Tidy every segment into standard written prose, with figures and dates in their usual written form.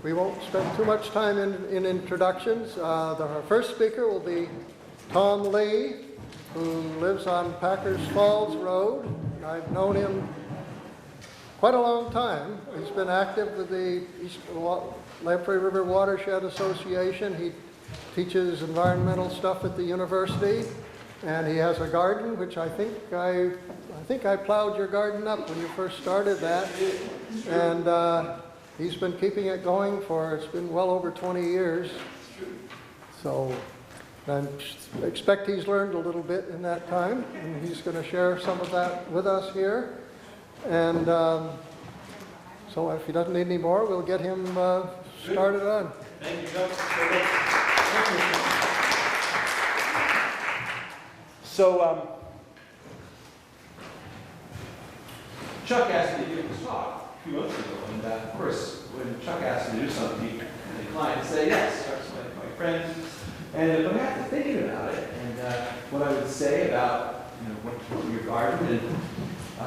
We won't spend too much time in introductions. Our first speaker will be Tom Lee, who lives on Packers Falls Road. I've known him quite a long time. He's been active with the East Lamprey River Watershed Association. He teaches environmental stuff at the university, and he has a garden, which I think I plowed your garden up when you first started that, and he's been keeping it going it's been well over 20 years. So I expect he's learned a little bit in that time, and he's going to share some of that with us here. And so if he doesn't need any more, we'll get him started on. Thank you, Doug. So, Chuck asked me to give this talk a few months ago, and of course, when Chuck asked me to do something, I declined to say yes. Chuck's my friend, and but I had to think about it, and what I would say about what your garden, and I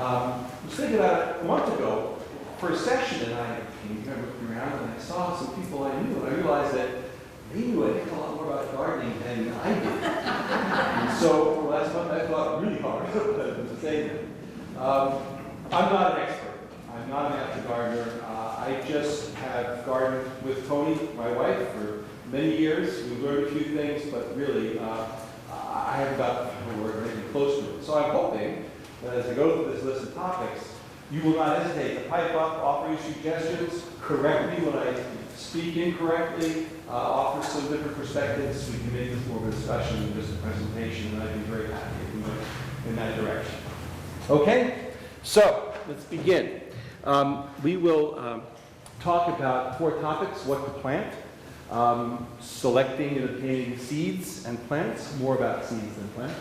was thinking about it a month ago for a session, and I came here looking around, and I saw some people I knew, and I realized that they knew a heck of a lot more about gardening than I did. And so, for the last month, I thought really hard to say that. I'm not an expert. I'm not an avid gardener. I just have gardened with Tony, my wife, for many years. We've learned a few things, but really, I haven't got anything close to it. So I'm hoping that as I go through this list of topics, you will not hesitate to pipe up, offer your suggestions, correct me when I speak incorrectly, offer some different perspectives. We can make this more of a discussion than just a presentation, and I'd be very happy if we went in that direction. Okay? So, let's begin. We will talk about 4 topics: what to plant, selecting and obtaining seeds and plants, more about seeds than plants,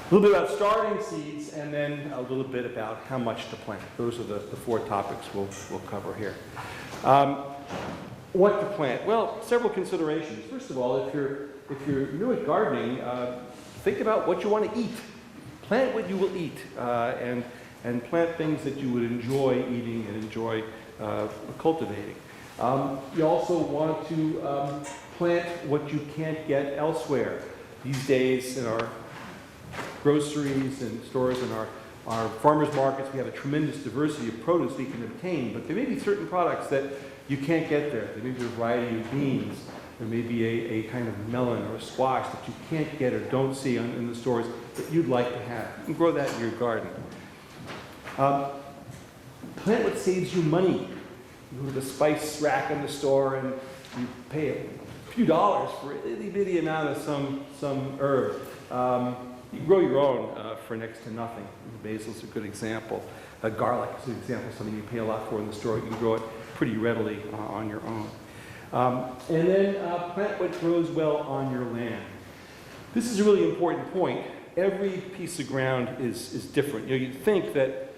a little bit about starting seeds, and then a little bit about how much to plant. Those are the 4 topics we'll cover here. What to plant? Well, several considerations. First of all, if you're new at gardening, think about what you want to eat. Plant what you will eat, and plant things that you would enjoy eating and enjoy cultivating. You also want to plant what you can't get elsewhere. These days in our groceries and stores and our farmers markets, we have a tremendous diversity of produce we can obtain, but there may be certain products that you can't get there. There may be a variety of beans. There may be a kind of melon or a squash that you can't get or don't see in the stores that you'd like to have. You can grow that in your garden. Plant what saves you money. You go to the spice rack in the store and you pay a few dollars for a itty bitty amount of some herb. You grow your own for next to nothing. Basil's a good example. Garlic is an example of something you pay a lot for in the store. You can grow it pretty readily on your own. And then plant what grows well on your land. This is a really important point. Every piece of ground is different. You'd think that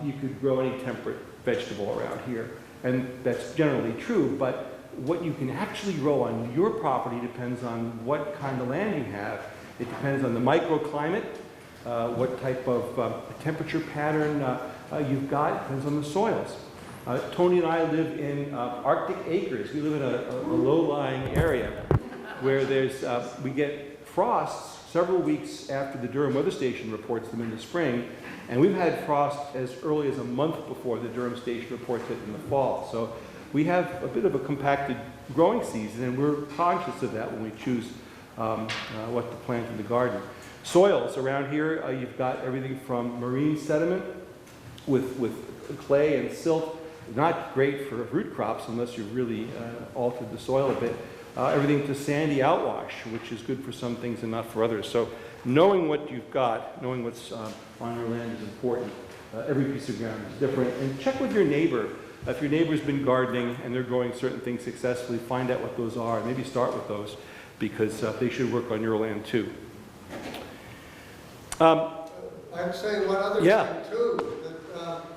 you could grow any temperate vegetable around here, and that's generally true, but what you can actually grow on your property depends on what kind of land you have. It depends on the microclimate, what type of temperature pattern you've got. It depends on the soils. Tony and I live in Arctic acres. We live in a low-lying area where we get frosts several weeks after the Durham Weather Station reports them in the spring, and we've had frost as early as a month before the Durham Station reports it in the fall. So we have a bit of a compacted growing season, and we're conscious of that when we choose what to plant in the garden. Soils around here, you've got everything from marine sediment with clay and silt. Not great for root crops unless you've really altered the soil a bit. Everything to sandy outwash, which is good for some things and not for others. So knowing what you've got, knowing what's on your land is important. Every piece of ground is different. And check with your neighbor. If your neighbor's been gardening and they're growing certain things successfully, find out what those are. Maybe start with those because they should work on your land too. I'd say one other thing too, that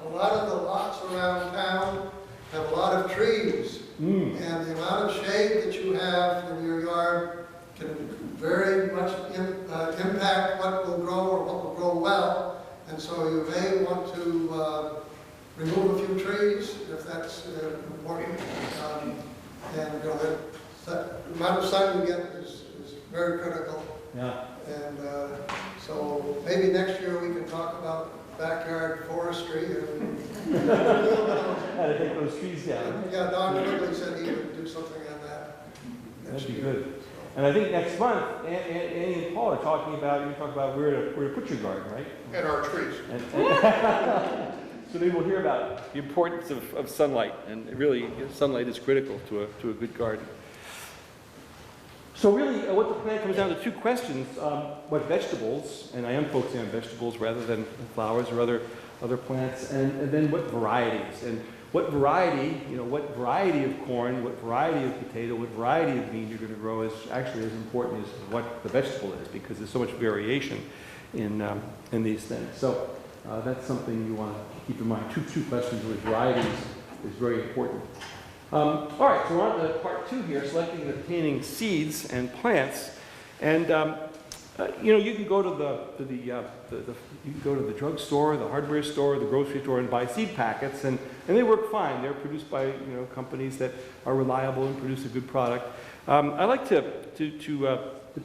a lot of the lots around town have a lot of trees, and the amount of shade that you have in your yard can very much impact what will grow or what will grow well, and so you may want to remove a few trees if that's important. sun you get is very critical. Yeah. And so maybe next year we can talk about backyard forestry and a little bit of, How to take those trees down. yeah, Don Ridley said he would do something on that next That'd be year. good. And I think next month, Annie and Paul are talking about, where to put your garden, right? And our trees. So maybe we'll hear about the importance of sunlight, and really, sunlight is critical to a good garden. So really, what the plan comes down to two questions: what vegetables, and I am focusing on vegetables rather than flowers or other plants, and then what varieties, and what variety, what variety of corn, what variety of potato, what variety of bean you're going to grow is actually as important as what the vegetable is, because there's so much variation in these things. So that's something you want to keep in mind. Two questions with varieties is very important. All right, so we're on to part 2 here, selecting and obtaining seeds and plants. And you can go to the drugstore, the hardware store, the grocery store, and buy seed packets, and they work fine. They're produced by companies that are reliable and produce a good product. I like to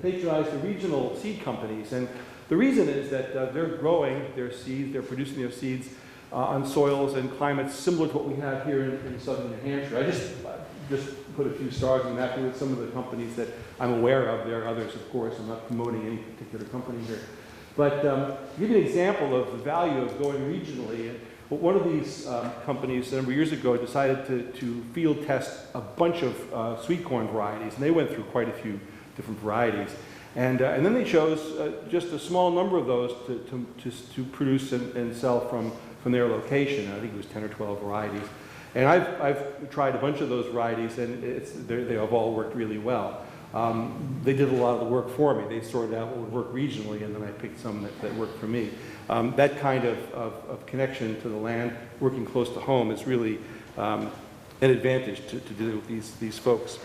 patronize the regional seed companies, and the reason is that they're growing their seeds, they're producing their seeds on soils and climates similar to what we have here in southern New Hampshire. I just put a few stars in that with some of the companies that I'm aware of. There are others, of course. I'm not promoting any particular company here. But to give you an example of the value of going regionally, one of these companies a number of years ago decided to field test a bunch of sweet corn varieties, and they went through quite a few different varieties. And then they chose just a small number of those to produce and sell from their location. I think it was 10 or 12 varieties. And I've tried a bunch of those varieties, and they have all worked really well. They did a lot of the work for me. They sorted out what would work regionally, and then I picked some that worked for me. That kind of connection to the land, working close to home, is really an advantage to do with these folks.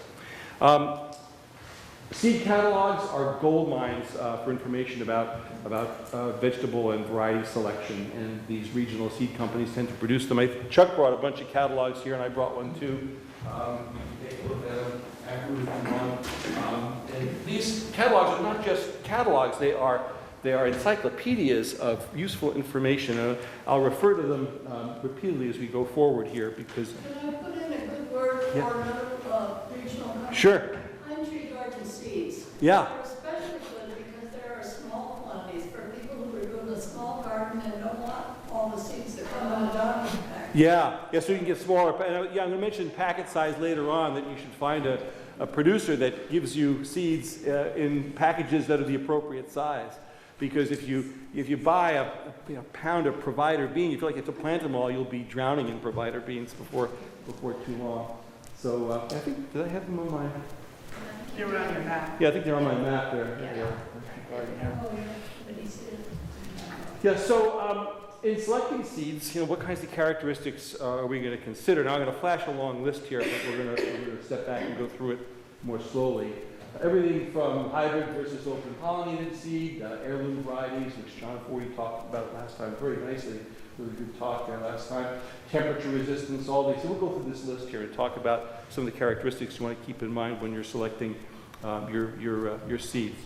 Seed catalogs are gold mines for information about vegetable and variety selection, and these regional seed companies tend to produce them. Chuck brought a bunch of catalogs here, and I brought one too. You can take a look at them after we come on. And these catalogs are not just catalogs; they are encyclopedias of useful information. And I'll refer to them repeatedly as we go forward here, because. Can I put in a good word for another regional company? Sure. Country Garden Seeds. Yeah. They're especially good because there are small quantities for people who are doing a small garden and don't want all the seeds that come in a diamond pack. Yeah, so you can get smaller. I'm going to mention packet size later on, that you should find a producer that gives you seeds in packages that are the appropriate size. Because if you buy a pound of provider bean, you feel like you have to plant them all, you'll be drowning in provider beans before too long. So I think, did I have them on my? They were on your map. Yeah, I think they're on my map there. Yeah, so in selecting seeds, what kinds of characteristics are we going to consider? Now I'm going to flash a long list here, but we're going to step back and go through it more slowly. Everything from hybrid versus open pollinated seed, heirloom varieties, which John Forti talked about last time very nicely. Really good talk there last time. Temperature resistance, all these. So we'll go through this list here and talk about some of the characteristics you want to keep in mind when you're selecting your seeds.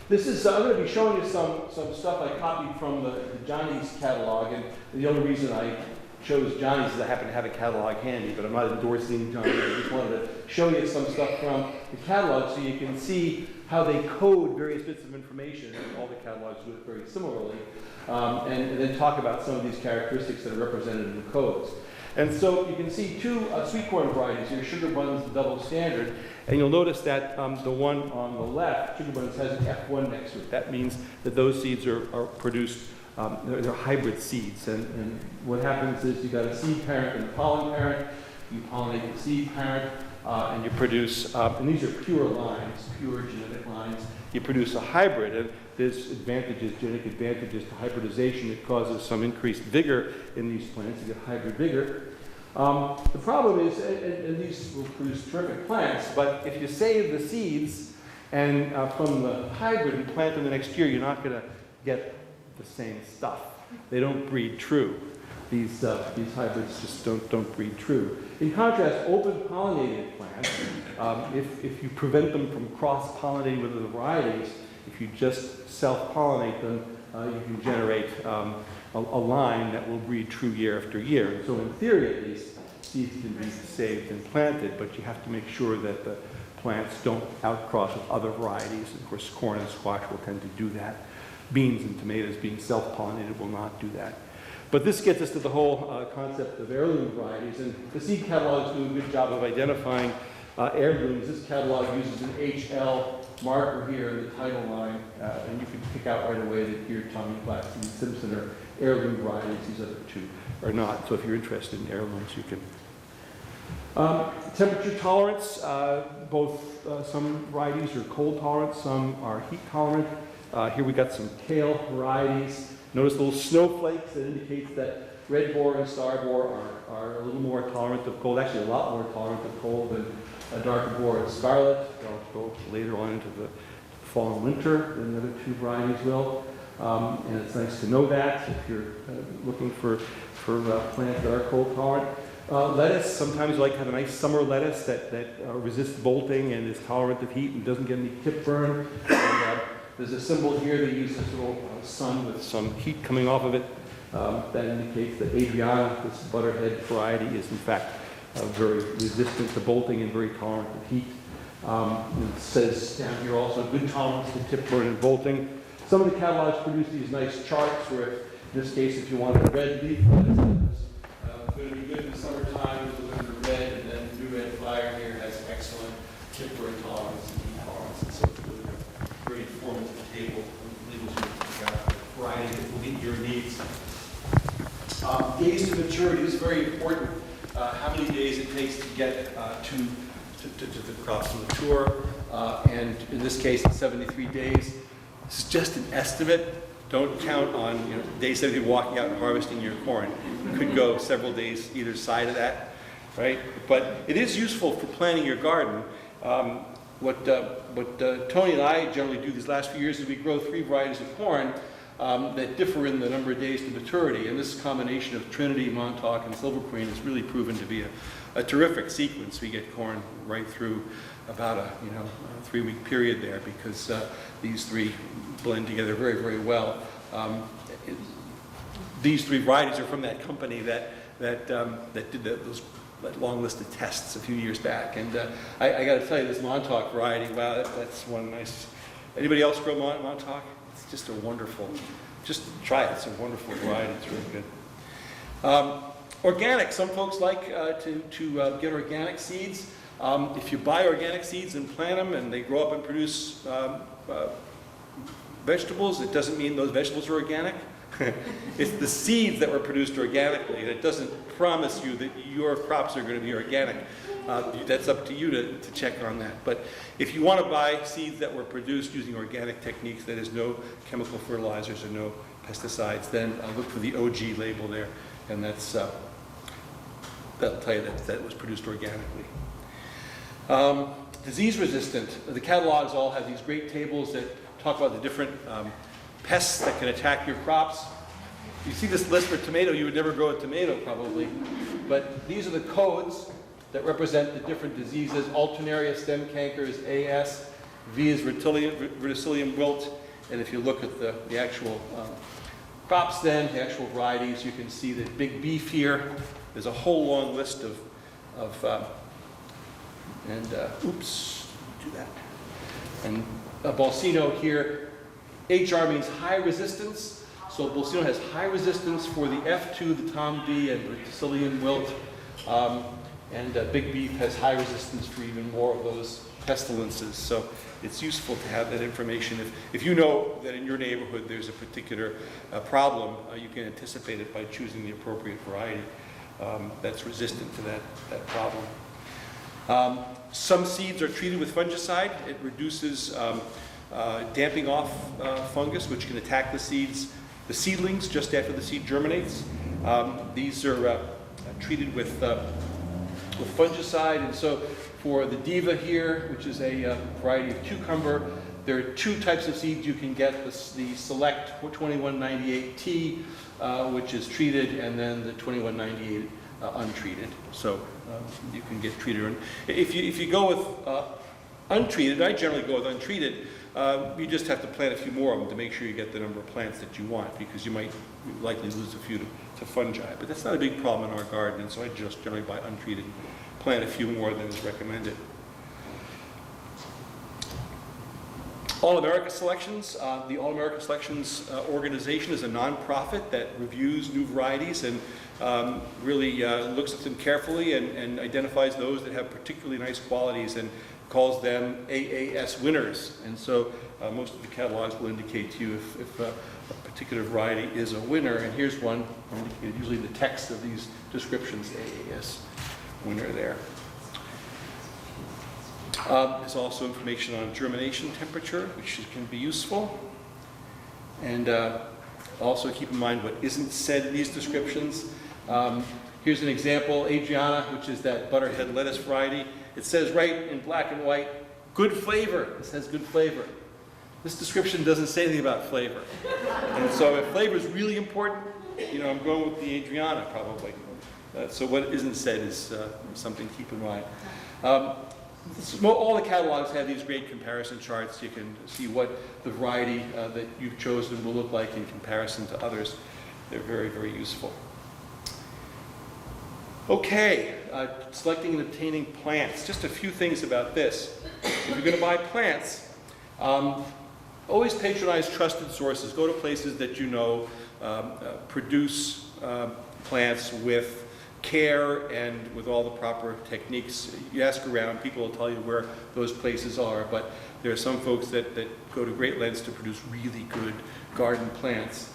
This is, I'm going to be showing you some stuff I copied from the Johnny's catalog, and the only reason I chose Johnny's is I happen to have a catalog handy, but I'm not endorsing Johnny's. I just wanted to show you some stuff from the catalog so you can see how they code various bits of information, and all the catalogs do it very similarly, and then talk about some of these characteristics that are represented in the codes. And so you can see two sweet corn varieties here, Sugar Buns, the double standard, and you'll notice that the one on the left, Sugar Buns, has an F1 next to it. That means that those seeds are produced, they're hybrid seeds, and what happens is you've got a seed parent and a pollen parent. You pollinate the seed parent, and you produce, and these are pure lines, pure genetic lines. You produce a hybrid, and there's genetic advantages to hybridization. It causes some increased vigor in these plants. You get hybrid vigor. The problem is, and these will produce terrific plants, but if you save the seeds and from the hybrid and plant them the next year, you're not going to get the same stuff. They don't breed true. these hybrids just don't breed true. In contrast, open pollinated plants, if you prevent them from cross-pollinating with other varieties, if you just self-pollinate them, you can generate a line that will breed true year after year. So in theory, at least, seeds can be saved and planted, but you have to make sure that the plants don't outcross with other varieties. Of course, corn and squash will tend to do that. Beans and tomatoes being self-pollinated will not do that. But this gets us to the whole concept of heirloom varieties, and the seed catalogs do a good job of identifying heirlooms. This catalog uses an HL marker here in the title line, and you can pick out right away that here Tommy Platts and Simpson are heirloom varieties. These other two are not. So if you're interested in heirlooms, you can. Temperature tolerance, some varieties are cold tolerant, some are heat tolerant. Here we got some kale varieties. Notice little snowflakes that indicates that red boar and star boar are a little more tolerant of cold, actually a lot more tolerant of cold than a darker boar and scarlet. They'll go later on into the fall and winter than the other two varieties will. And it's nice to know that if you're looking for plants that are cold tolerant. Lettuce, sometimes you like to have a nice summer lettuce that resists bolting and is tolerant of heat and doesn't get any tip burn. And, there's a symbol here that uses this little sun with some heat coming off of it. That indicates that Adriana, this butterhead variety, is in fact very resistant to bolting and very tolerant of heat. It says down here also good tolerance to tip burn and bolting. Some of the catalogs produce these nice charts where, in this case, if you wanted a red leaf, it's going to be good in the summertime, it's going to be red, and then the new red flyer here has excellent tip burn tolerance and heat tolerance. And so it's really a very informative table of legal variety that will meet your needs. Days to maturity is very important. How many days it takes to get to the crops to mature, and in this case, it's 73 days. This is just an estimate. Don't count on days that you're walking out and harvesting your corn. You could go several days either side of that, right? But it is useful for planting your garden. What Tony and I generally do these last few years is we grow 3 varieties of corn that differ in the number of days to maturity. And this combination of Trinity, Montauk, and Silver Queen has really proven to be a terrific sequence. We get corn right through about a 3-week period there because these 3 blend together very, very well. These 3 varieties are from that company that did that long list of tests a few years back. And I got to tell you, this Montauk variety, wow, that's one nice. Anybody else grow Montauk? It's just a wonderful, just try it. It's a wonderful variety. It's really good. Organic, some folks like to get organic seeds. If you buy organic seeds and plant them and they grow up and produce vegetables, it doesn't mean those vegetables are organic. It's the seeds that were produced organically, and it doesn't promise you that your crops are going to be organic. That's up to you to check on that. But if you want to buy seeds that were produced using organic techniques, that is no chemical fertilizers or no pesticides, then look for the OG label there, and that'll tell you that was produced organically. Disease resistant. The catalogs all have these great tables that talk about the different pests that can attack your crops. You see this list for tomato, you would never grow a tomato probably, but these are the codes that represent the different diseases. Alternaria stem canker is AS, V is verticillium wilt, and if you look at the actual crops then, the actual varieties, you can see that big beef here. There's a whole long list of oops, do that. And Balsino here, HR means high resistance. So Balsino has high resistance for the F2, the Tom B, and verticillium wilt. And Big Beef has high resistance for even more of those pestilences. So it's useful to have that information. If you know that in your neighborhood there's a particular problem, you can anticipate it by choosing the appropriate variety that's resistant to that problem. Some seeds are treated with fungicide. It reduces damping off fungus, which can attack the seedlings just after the seed germinates. These are treated with with fungicide. And so for the Diva here, which is a variety of cucumber, there are two types of seeds you can get, the Select 2198T, which is treated, and then the 2198 untreated. So you can get treated. If you go with untreated, I generally go with untreated, you just have to plant a few more of them to make sure you get the number of plants that you want, because you might likely lose a few to fungi. But that's not a big problem in our garden, and so I just generally buy untreated, plant a few more than is recommended. All-America Selections. The All-America Selections organization is a nonprofit that reviews new varieties and really looks at them carefully and identifies those that have particularly nice qualities and calls them AAS winners. And so most of the catalogs will indicate to you if a particular variety is a winner. And here's one indicated, usually the text of these descriptions, AAS winner there. There's also information on germination temperature, which can be useful. And also keep in mind what isn't said in these descriptions. Here's an example, Adriana, which is that butterhead lettuce variety. It says right in black and white, good flavor. It says good flavor. This description doesn't say anything about flavor. And so if flavor is really important, I'm going with the Adriana probably. So what isn't said is something to keep in mind. All the catalogs have these great comparison charts. You can see what the variety that you've chosen will look like in comparison to others. They're very, very useful. Okay, selecting and obtaining plants. Just a few things about this. If you're going to buy plants, always patronize trusted sources. Go to places that you know produce plants with care and with all the proper techniques. You ask around, people will tell you where those places are, but there are some folks that go to great lengths to produce really good garden plants.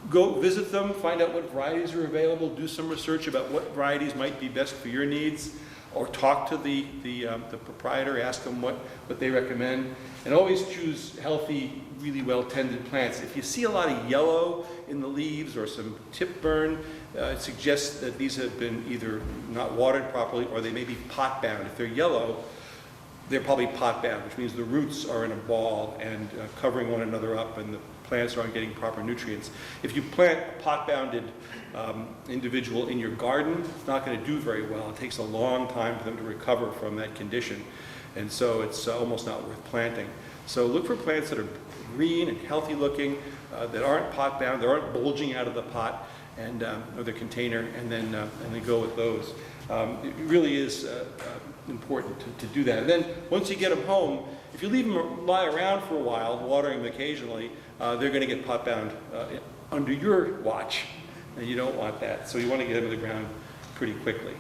Go visit them, find out what varieties are available, do some research about what varieties might be best for your needs, or talk to the proprietor, ask them what they recommend, and always choose healthy, really well-tended plants. If you see a lot of yellow in the leaves or some tip burn, it suggests that these have been either not watered properly or they may be pot bound. If they're yellow, they're probably pot bound, which means the roots are in a ball and covering one another up, and the plants aren't getting proper nutrients. If you plant a pot-bounded individual in your garden, it's not going to do very well. It takes a long time for them to recover from that condition, and so it's almost not worth planting. So look for plants that are green and healthy looking, that aren't pot-bound, that aren't bulging out of the pot and or the container, and then go with those. It really is important to do that. And then once you get them home, if you leave them lie around for a while, watering them occasionally, they're going to get pot bound under your watch, and you don't want that. So you want to get them to the ground pretty quickly.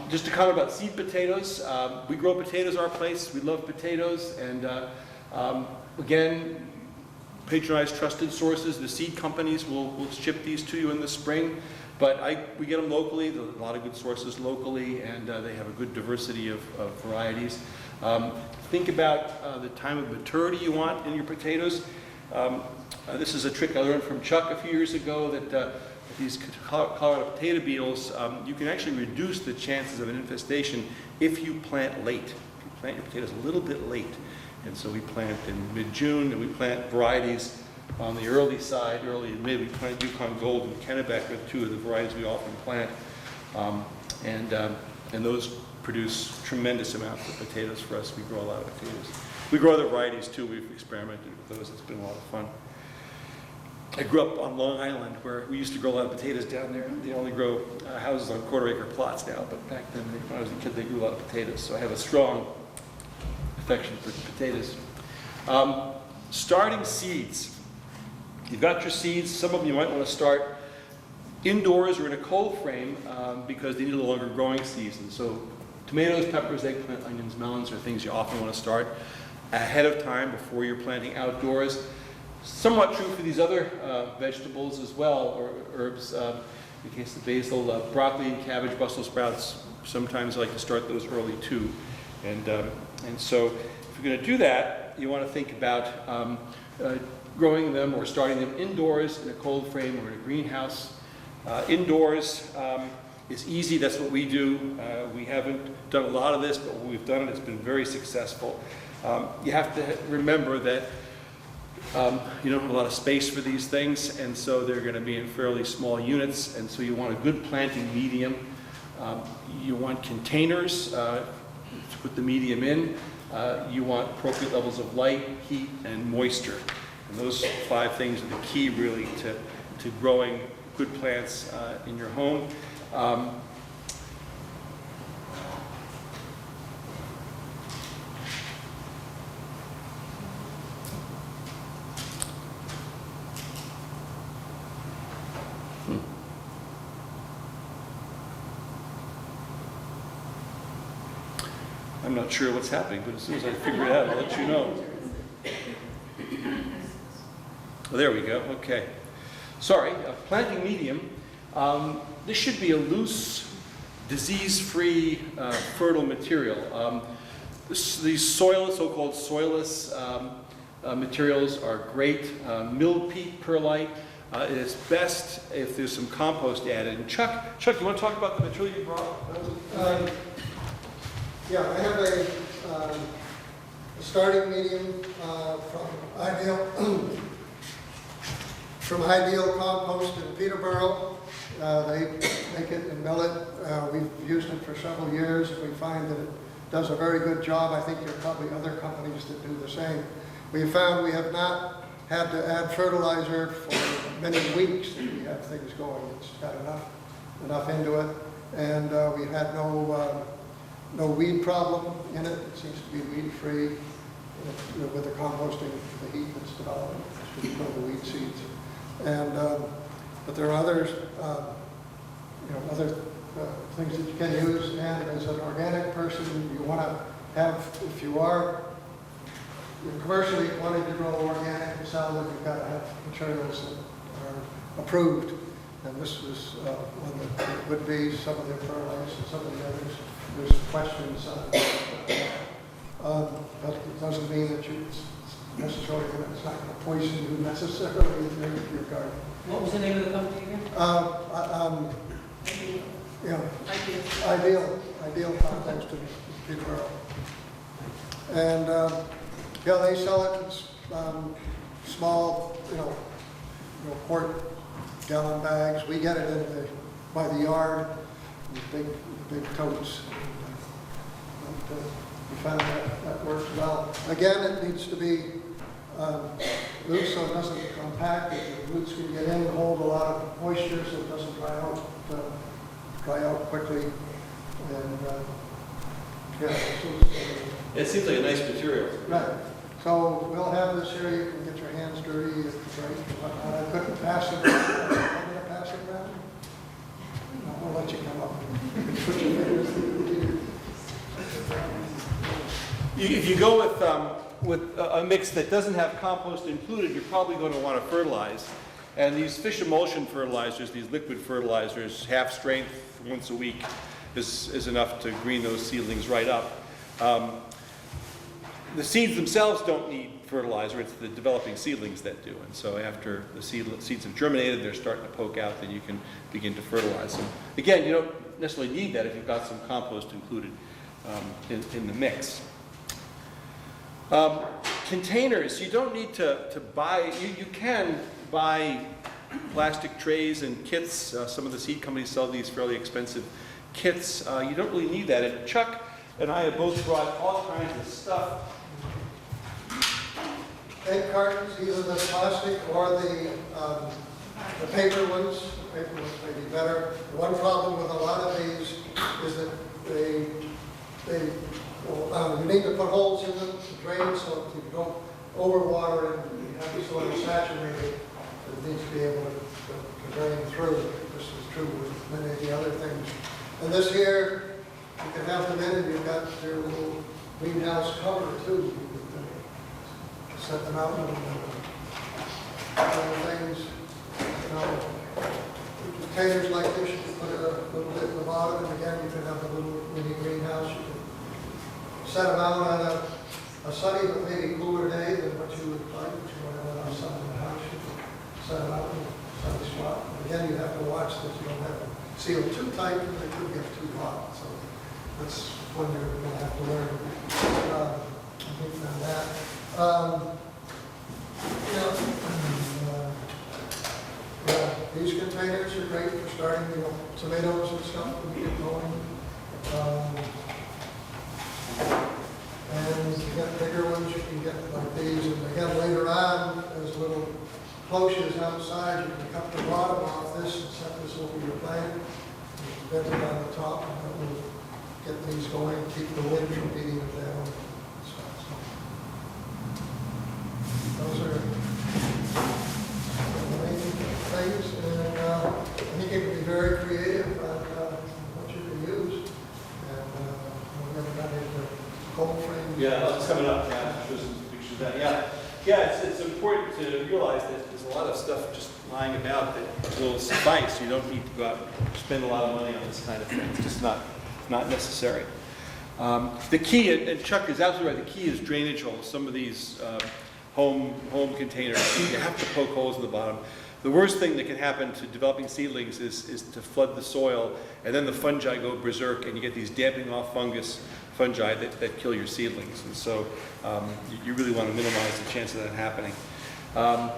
Just a comment about seed potatoes. We grow potatoes our place. We love potatoes, and again, patronize trusted sources. The seed companies will ship these to you in the spring, but we get them locally. There are a lot of good sources locally, and they have a good diversity of varieties. Think about the time of maturity you want in your potatoes. This is a trick I learned from Chuck a few years ago, that these Colorado potato beetles, you can actually reduce the chances of an infestation if you plant late. If you plant your potatoes a little bit late. And so we plant in mid-June, and we plant varieties on the early side, early and mid. We plant Yukon Gold and Kennebec with two of the varieties we often plant. And those produce tremendous amounts of potatoes for us. We grow a lot of potatoes. We grow other varieties too. We've experimented with those. It's been a lot of fun. I grew up on Long Island, where we used to grow a lot of potatoes down there. They only grow houses on quarter-acre plots now, but back then, when I was a kid, they grew a lot of potatoes. So I have a strong affection for potatoes. Starting seeds. You've got your seeds. Some of them you might want to start indoors or in a cold frame because they need a longer growing season. So tomatoes, peppers, eggplant, onions, melons are things you often want to start ahead of time before you're planting outdoors. Somewhat true for these other vegetables as well, or herbs. In the case of basil, broccoli and cabbage, Brussels sprouts, sometimes I like to start those early too. And so if you're going to do that, you want to think about growing them or starting them indoors in a cold frame or in a greenhouse. Indoors, is easy. That's what we do. We haven't done a lot of this, but when we've done it, it's been very successful. You have to remember that you don't have a lot of space for these things, and so they're going to be in fairly small units, and so you want a good planting medium. You want containers to put the medium in. You want appropriate levels of light, heat, and moisture. And those 5 things are the key, really, to growing good plants in your home. I'm not sure what's happening, but as soon as I figure it out, I'll let you know. Well, there we go. Okay. Sorry, a planting medium. This should be a loose, disease-free, fertile material. These so-called soilless materials are great. Milled peat perlite. It is best if there's some compost added. And Chuck, you want to talk about the material you brought? Yeah, I have a starting medium from Ideal Compost in Peterborough. They make it and mill it. We've used it for several years, and we find that it does a very good job. I think there are probably other companies that do the same. We found we have not had to add fertilizer for many weeks that we have things going. It's got enough into it, and we had no weed problem in it. It seems to be weed-free with the composting, the heat that's developing from the weed seeds. And but there are others, other things that you can use. And as an organic person, you want to have, if you are commercially wanting to grow organic and sell it, you've got to have materials that are approved. And this was one that would be some of the fertilizers and some of the others. There's questions on but it doesn't mean that it's necessarily it's not going to poison you necessarily in your garden. What was the name of the company again? Ideal compost in Peterborough. And they sell it in small, quart gallon bags. We get it by the yard, in big totes. We found that works well. Again, it needs to be loose so it doesn't compact. The roots can get in and hold a lot of moisture so it doesn't dry out quickly. And It seems like a nice material. right. So we'll have this here. You can get your hands dirty if it's right. I couldn't pass it around. I'm going to pass it around. No, we'll let you come up. Put your fingers in. If you go with a mix that doesn't have compost included, you're probably going to want to fertilize. And these fish emulsion fertilizers, these liquid fertilizers, half strength once a week is enough to green those seedlings right up. The seeds themselves don't need fertilizer, it's the developing seedlings that do. And so after the seeds have germinated, they're starting to poke out, then you can begin to fertilize them. Again, you don't necessarily need that if you've got some compost included in the mix. Containers, you don't need to buy, you can buy plastic trays and kits. Some of the seed companies sell these fairly expensive kits. You don't really need that. And Chuck and I have both brought all kinds of stuff. Egg cartons, either the plastic or the paper ones. The paper ones may be better. One problem with a lot of these is that you need to put holes in them to drain so that you don't overwater it and you have the soil saturated. It needs to be able to drain through. This is true with many of the other things. And this here, you can have them in and you've got your little greenhouse cover too. Set them out and other things. Containers like this, you can put a little bit in the bottom, and again, you can have a little mini greenhouse. You can set them out on a sunny but maybe cooler day than what you would like. But you want to have a sun in the house, you can set them out in a sunny spot. And again, you have to watch that you don't have a sealed too tight and they could get too hot. So that's when you're going to have to learn. I think on that. These containers are great for starting, tomatoes and stuff when you get going. And if you get bigger ones, you can get like these. And again, later on, there's little cloches outside. You can cut the bottom off this and set this over your plant. Bend it on the top, and that will get these going, keep the wind from beating them down. So those are the main things. And I think it can be very creative on what you can use. And we've never got into cold frames. Yeah, that's coming up. Yeah, show some pictures of that. Yeah, it's important to realize that there's a lot of stuff just lying about that will suffice. You don't need to go out and spend a lot of money on this kind of thing. It's just not necessary. The key, and Chuck is absolutely right, the key is drainage holes. Some of these home containers, you have to poke holes in the bottom. The worst thing that can happen to developing seedlings is to flood the soil, and then the fungi go berserk, and you get these damping off fungi that kill your seedlings. And so you really want to minimize the chance of that happening. I'm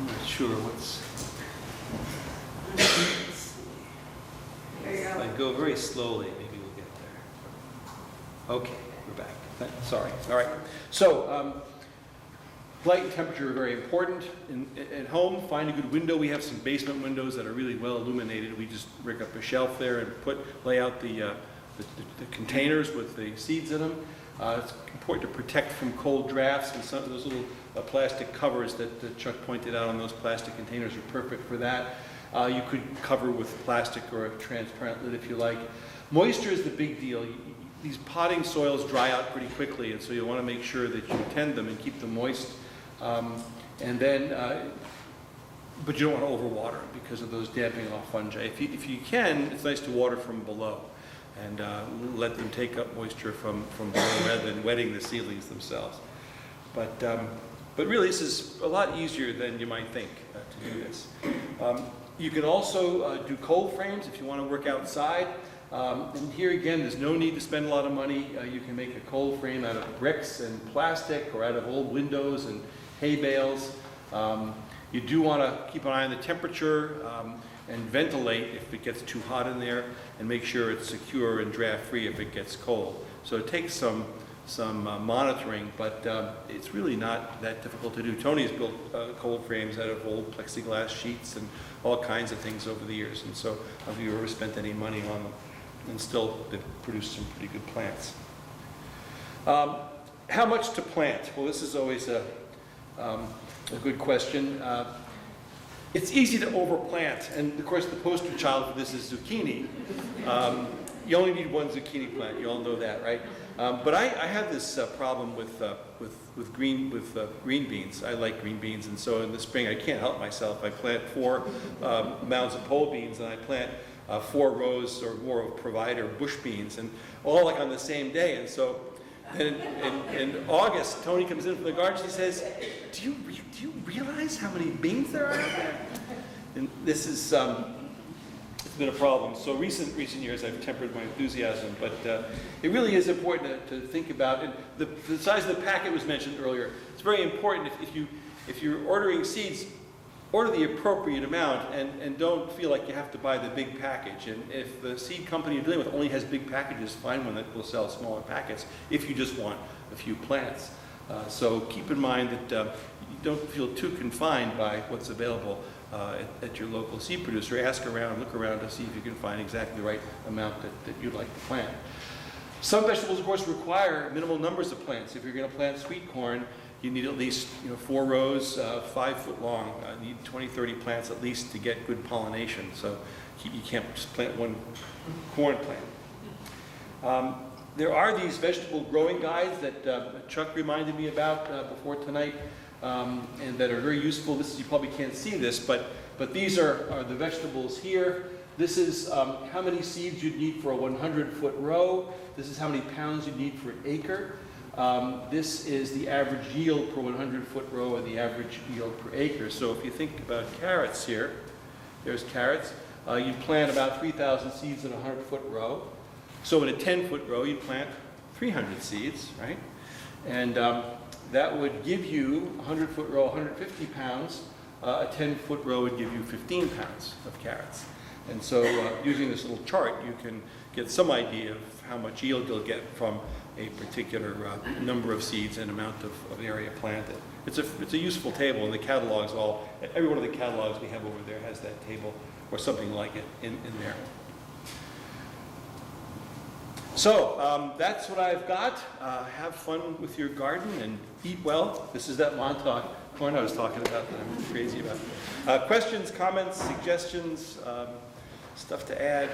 not sure what's... If I go very slowly, maybe we'll get there. Okay, we're back. Sorry. All right. So, light and temperature are very important. At home, find a good window. We have some basement windows that are really well illuminated. We just rig up a shelf there and lay out the containers with the seeds in them. It's important to protect from cold drafts, and some of those little plastic covers that Chuck pointed out on those plastic containers are perfect for that. You could cover with plastic or a transparent lid if you like. Moisture is the big deal. These potting soils dry out pretty quickly, and so you want to make sure that you tend them and keep them moist. And then, but you don't want to overwater them because of those damping off fungi. If you can, it's nice to water from below and let them take up moisture from below rather than wetting the seedlings themselves. But really, this is a lot easier than you might think to do this. You can also do cold frames if you want to work outside. And here again, there's no need to spend a lot of money. You can make a cold frame out of bricks and plastic or out of old windows and hay bales. You do want to keep an eye on the temperature and ventilate if it gets too hot in there, and make sure it's secure and draft-free if it gets cold. So it takes some monitoring, but it's really not that difficult to do. Tony's built cold frames out of old plexiglass sheets and all kinds of things over the years, and so have you ever spent any money on them? And still, they've produced some pretty good plants. How much to plant? Well, this is always a good question. It's easy to overplant, and of course the poster child for this is zucchini. You only need one zucchini plant. You all know that, right? But I have this problem with green beans. I like green beans, and so in the spring I can't help myself. I plant 4 mounds of pole beans, and I plant 4 rows or more of provider bush beans, and all like on the same day. And so in August, Tony comes in from the garden. She says, "Do you realize how many beans there are out there?" And this is it's been a problem. So recent years I've tempered my enthusiasm, but it really is important to think about. And the size of the packet was mentioned earlier. It's very important if you're ordering seeds, order the appropriate amount and don't feel like you have to buy the big package. And if the seed company you're dealing with only has big packages, find one that will sell smaller packets if you just want a few plants. So keep in mind that you don't feel too confined by what's available at your local seed producer. Ask around, look around to see if you can find exactly the right amount that you'd like to plant. Some vegetables, of course, require minimal numbers of plants. If you're going to plant sweet corn, you need at least 4 rows, 5 foot long. You need 20, 30 plants at least to get good pollination. So you can't just plant one corn plant. There are these vegetable growing guides that Chuck reminded me about before tonight. and that are very useful. This is, you probably can't see this, but these are the vegetables here. This is how many seeds you'd need for a 100-foot row. This is how many pounds you'd need for an acre. This is the average yield per 100-foot row and the average yield per acre. So if you think about carrots here, there's carrots. You plant about 3,000 seeds in a 100-foot row. So in a 10-foot row, you plant 300 seeds, right? And that would give you a 100-foot row, 150 pounds. A 10-foot row would give you 15 pounds of carrots. And so using this little chart, you can get some idea of how much yield you'll get from a particular number of seeds and amount of area planted. It's a useful table, and the catalogs every one of the catalogs we have over there has that table or something like it in there. So that's what I've got. Have fun with your garden and eat well. This is that Montauk corn I was talking about that I'm crazy about. Questions, comments, suggestions, stuff to add?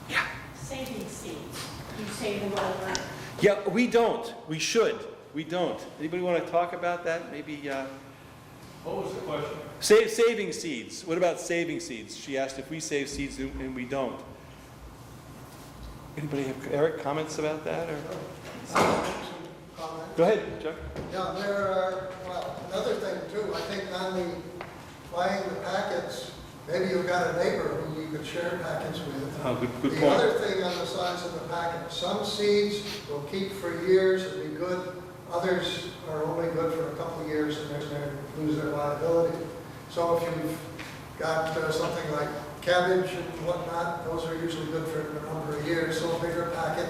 Yeah. Saving seeds, you save them over. Yeah, we don't. We should. We don't. Anybody want to talk about that? Maybe. What was the question? Saving seeds. What about saving seeds? She asked if we save seeds and we don't. Anybody have, Eric, comments about that? Or? Go ahead, Chuck. Yeah, there are, well, another thing too, I think on the buying the packets, maybe you've got a neighbor who you could share packets with. Oh, good The point. other thing on the sides of the packet, some seeds will keep for years and be good. Others are only good for a couple of years and they lose their liability. So if you've got something like cabbage and whatnot, those are usually good for a number of years. So a bigger packet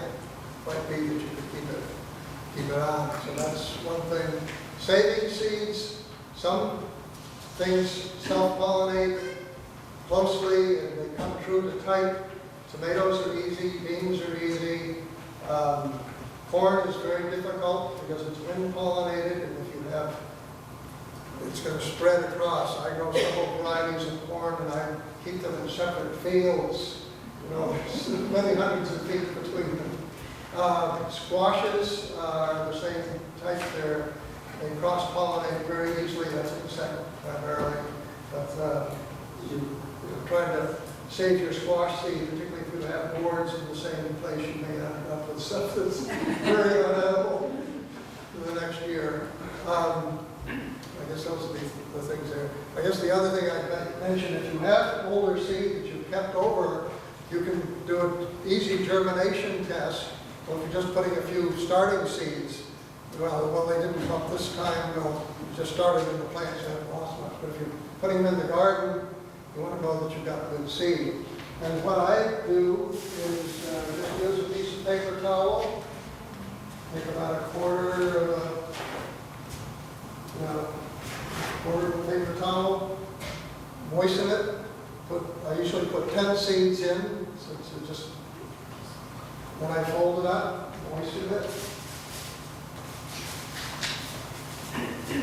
might be that you could keep it on. So that's one thing. Saving seeds, some things self-pollinate closely and they come true to type. Tomatoes are easy, beans are easy. Corn is very difficult because it's wind pollinated, and if you have, it's going to spread across. I grow several varieties of corn and I keep them in separate fields. You know, there's many hundreds of feet between them. Squashes are the same type. They cross-pollinate very easily. That's an insect primarily. But you're trying to save your squash seed, particularly if you have boards in the same place, you may end up with stuff that's very unedible for the next year. I guess those are the things there. I guess the other thing I'd mention, if you have older seed that you've kept over, you can do an easy germination test. Well, if you're just putting a few starting seeds, well, they didn't come this time, you just started in the plants, you haven't lost much. But if you're putting them in the garden, you want to know that you've got good seed. And what I do is just use a piece of paper towel, take about a quarter of a paper towel, moisten it. I usually put 10 seeds in, so it's just, when I fold it up, moisten it.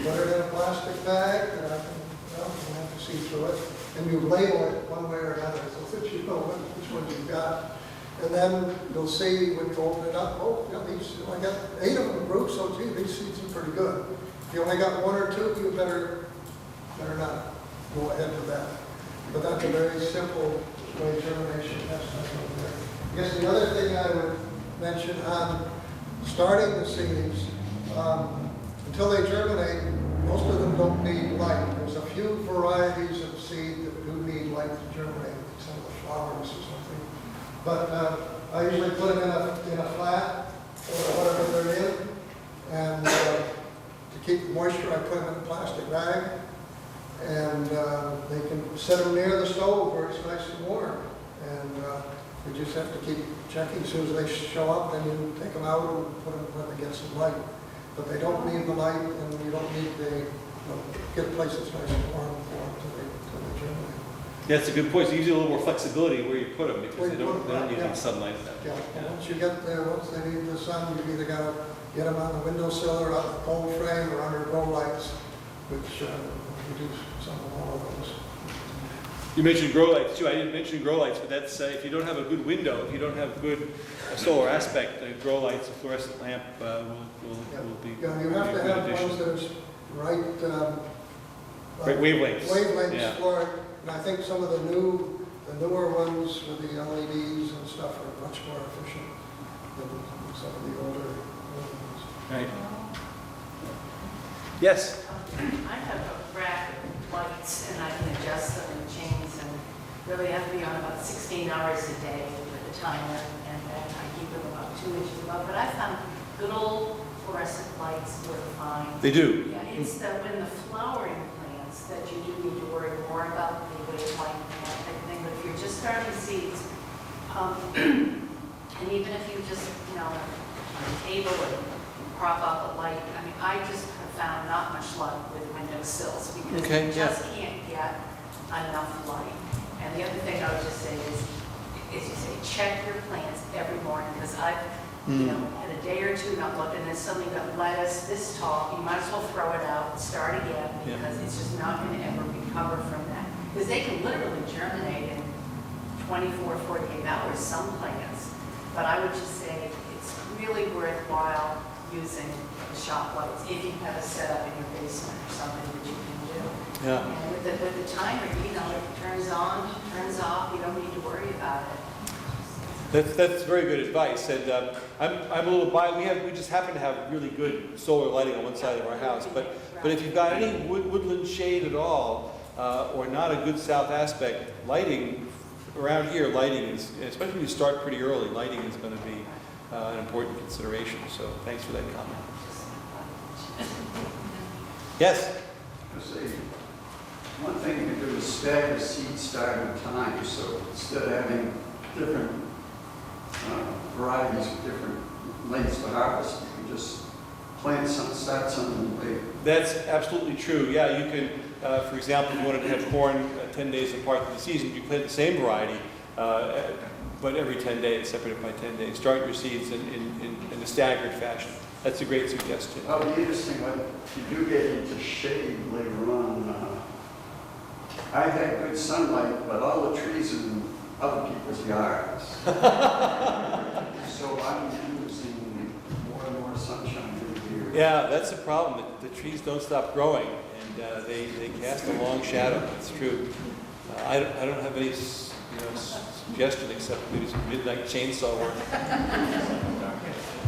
Put it in a plastic bag that I can, you don't have to see through it. And you label it one way or another so that you know which ones you've got. And then you'll see when you open it up, oh, yeah, I got 8 of them grew, so gee, these seeds are pretty good. If you only got 1 or 2, you better not go ahead with that. But that's a very simple way germination test over there. I guess the other thing I would mention on starting the seeds, until they germinate, most of them don't need light. There's a few varieties of seed that do need light to germinate, some of the flowers or something. But I usually put them in a flat or whatever they're in, and to keep the moisture, I put them in a plastic bag, and they can set them near the stove where it's nice and warm. And you just have to keep checking. As soon as they show up, then you take them out and put them when they get some light. But they don't need the light, and you don't need get places nice and warm for them until they germinate. Yeah, that's a good point. So you use a little more flexibility where you put them because they don't need any sunlight. Yeah, and once you get there, once they need the sun, you've either got to get them on the windowsill or out the cold frame or under grow lights, which reduce some of all of those. You mentioned grow lights too. I didn't mention grow lights, but that's, if you don't have a good window, if you don't have good solar aspect, grow lights, a fluorescent lamp will be Yeah, you have a to good have addition. ones that's right, Right, wavelengths. wavelengths Yeah. for it. And I think some of the newer ones with the LEDs and stuff are much more efficient than some of the older ones. Right. Yes? I have a rack of lights and I can adjust them and change them. Really have to be on about 16 hours a day with a timer and then I keep them about 2 inches above. But I found good old fluorescent lights work fine. They do. Yeah, it's when the flowering plants that you do need to worry more about the wavelength and that type of thing. But if you're just starting seeds, and even if you just, on a table and prop up a light, I mean, I just have found not much luck with windowsills because Okay, you yeah. just can't get enough light. And the other thing I would just say is you say, check your plants every morning because I've, in a day or two not looked and then suddenly got lettuce this tall, you might as well throw it out and start again Yeah. because it's just not going to ever recover from that. Because they can literally germinate in 24, 48 hours, some plants. But I would just say it's really worthwhile using the shop lights if you have a setup in your basement or something that you can do. Yeah. And with the timer, it turns on, turns off, you don't need to worry about it. That's very good advice, and I'm a little biased. We just happen to have really good solar lighting on one side of our house, but if you've got any woodland shade at all, or not a good south aspect, lighting around here, lighting is, especially when you start pretty early, lighting is going to be an important consideration. So thanks for that comment. Yes. I say, one thing you can do is stagger seed starting time, so instead of having different varieties with different lengths to harvest, you can just plant some, start some and wait. That's absolutely true. Yeah, you can, for example, if you wanted to have corn 10 days apart in the season, you plant the same variety, but every 10 days, separate it by 10 days. Start your seeds in a staggered fashion. That's a great suggestion. That'll be interesting when you do get into shade later on. I had good sunlight, but all the trees in other people's yards. So I'm using more and more sunshine every year. Yeah, that's the problem. The trees don't stop growing, and they cast a long shadow. That's true. I don't have any suggestion except maybe some midnight chainsaw work.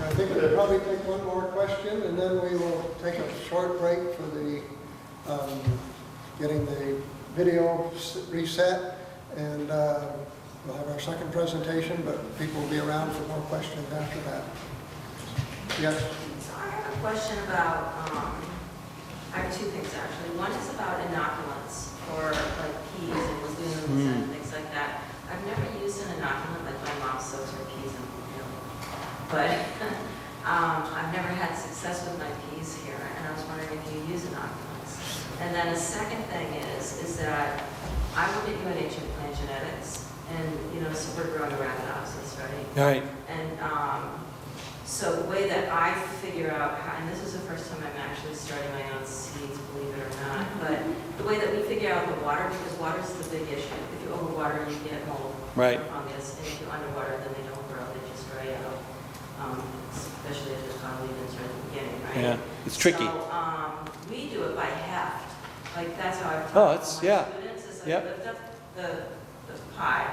I think we'll probably take one more question, and then we will take a short break for the, getting the video reset, and we'll have our second presentation, but people will be around for more questions after that. Yes? So I have a question about, I have two things actually. One is about inoculants for like peas and legumes and things like that. I've never used an inoculant like my mom soaks her peas and but I've never had success with my peas here, and I was wondering if you use inoculants. And then a second thing is that I look at you at Ancient Plant Genetics, and so we're growing Arabidopsis, right? Right. And so the way that I figure out how, and this is the first time I'm actually starting my own seeds, believe it or not, but the way that we figure out the water, because water is the big issue. If you overwater, you get mold, Right. fungus, and if you underwater, then they don't grow, they just dry out. Especially if there's cotyledons right at the beginning, right? Yeah, it's tricky. So we do it by heft. Like that's how I've Oh, taught it's- all my yeah. students. Is like Yep. lift up the pot,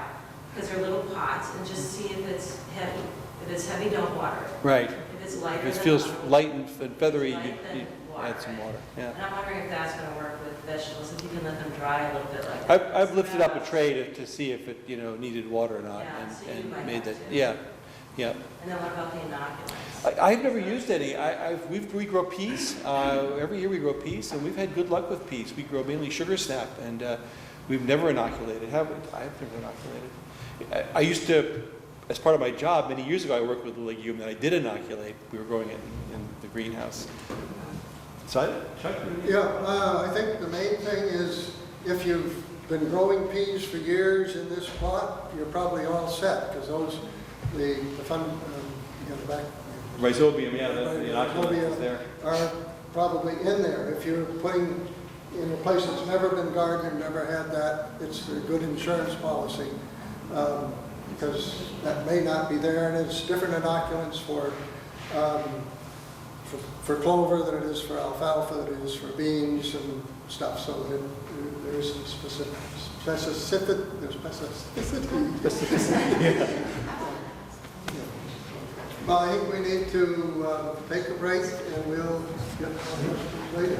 because they're little pots, and just see if it's heavy. If it's heavy, don't water it. Right. If it's lighter, If it than feels water. light and feathery, Light, you then water add some it. water. Yeah. And I'm wondering if that's going to work with vegetables, if you can let them dry a little bit like that. I've lifted up a tray to see if it needed water or not, Yeah, so you and might made that. have to. Yeah. Yeah. And then what about the inoculants? I've never used any. We grow peas. Every year we grow peas, and we've had good luck with peas. We grow mainly sugar snap, and we've never inoculated, have we? I've never inoculated. I used to, as part of my job many years ago, I worked with a legume that I did inoculate. We were growing it in the greenhouse. So Chuck? Yeah, I think the main thing is if you've been growing peas for years in this plot, you're probably all set, because those, the back. Rhizobium, yeah, the inoculant is there. Are probably in there. If you're putting in a place that's never been gardened, never had that, it's a good insurance policy. Because that may not be there, and it's different inoculants for clover than it is for alfalfa, than it is for beans and stuff, so there is some specificity. Well, I think we need to take a break, and we'll get on later.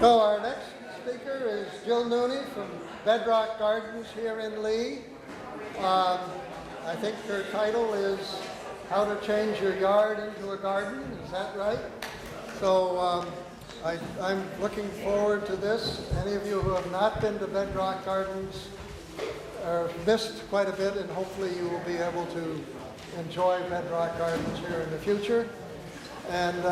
So our next speaker is Jill Nooney from Bedrock Gardens here in Lee. I think her title is How to Change Your Yard into a Garden, is that right? So I'm looking forward to this. Any of you who have not been to Bedrock Gardens are missed quite a bit, and hopefully you will be able to enjoy Bedrock Gardens here in the future. And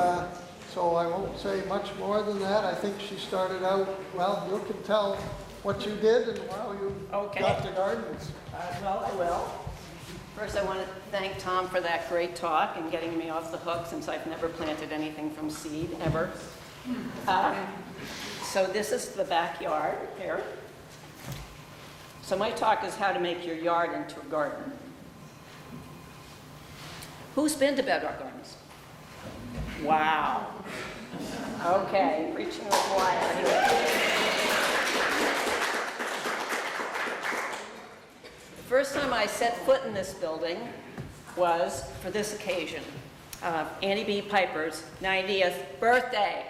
so I won't say much more than that. I think she started out, well, you can tell what you did and how you got to gardens. Well, I will. First, I want to thank Tom for that great talk and getting me off the hook, since I've never planted anything from seed, ever. So this is the backyard here. So my talk is how to make your yard into a garden. Who's been to Bedrock Gardens? Wow. Okay, preaching to the choir. The first time I set foot in this building was for this occasion, Annie B. Piper's 90th birthday.